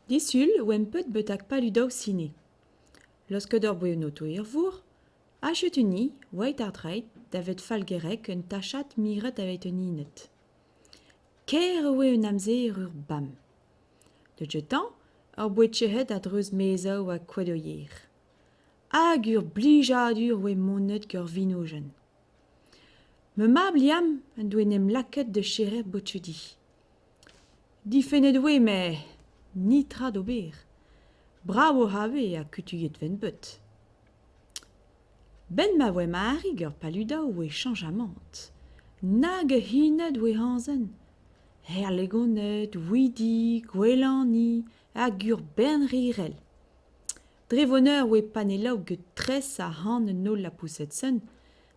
Disul wempet betak paludau ciné. Lorsque d'or boionoto irvour, achetuni, wait artreit, davet falgerek un tachat miret avet un inet. Ker oe un amze ur bam. De jetan, ar boetchehet a dreuz mezao a kwedoyer. Hag ur blijadur oe monet gur vinojen. Me mab liam un douenem laket de cherer botchedi. Difenet oe me nitra d'ober. Bravo have a kutuyet ven beut. Ben ma oe ma ari gur paludao oe chanjamant. Nag e hinet oe hanzen. Herlegonet, widi, gwelani, hag ur ben rirel. Drevoneur oe panelaou get tres a han en nol la poussetsen,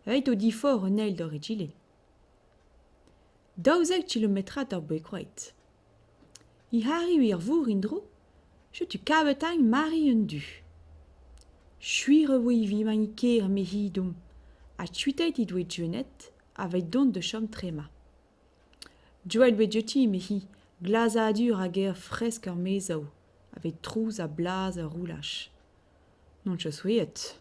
eit o difor un eil d'or egile. 12 kilometrat ar boekroet. I hari ir vour indro, je tu kavetang mari un du. Chuire oe vi man ker me hi dom, a tuitet i doe djuenet, avet don de chom trema. Joel bedjeti me hi, glazadur a ger fresk ar mezao, avet trouz a blaz a roulach. Non ch souet.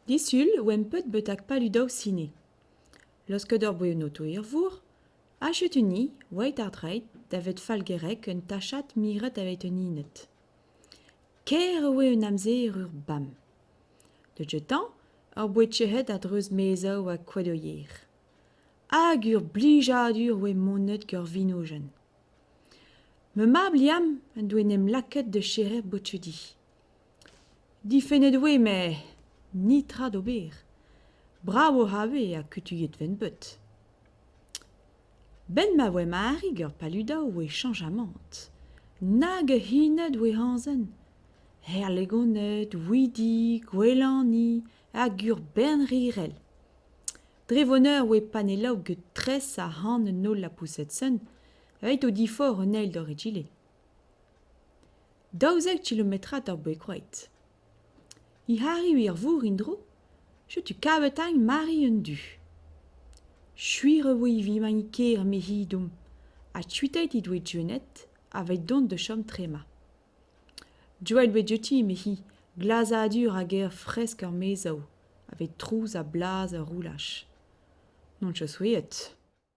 Disul wempet betak paludao ciné. Lorsque d'or boionoto irvour, achetuni, wait artreit, davet falgerek un tachat miret avet un inet. Ker oe un amze ur bam. De jetan, ar boetchehet a dreuz mezao a kwedoyer. Hag ur blijadur oe monet gur vinojen. Me mab liam un douenem laket de cherer botchedi. Difenet oe me nitra d'ober. Bravo have a kutuyet ven beut. Ben ma oe ma ari gur paludao oe chanjamant. Nag e hinet oe hanzen. Herlegonet, widi, gwelani, hag ur ben rirel. Drevoneur oe panelaou get tres a han en nol la poussetsen, eit o difor un eil d'or egile. 12 kilometrat ar boekroet. I hari ir vour indro, je tu kavetang mari un du. Chuire oe vi man ker me hi dom, a tuitet i doe djuenet, avet don de chom trema. Joel bedjeti me hi, glazadur a ger fresk ar mezao, avet trouz a blaz a roulach. Non ch souet.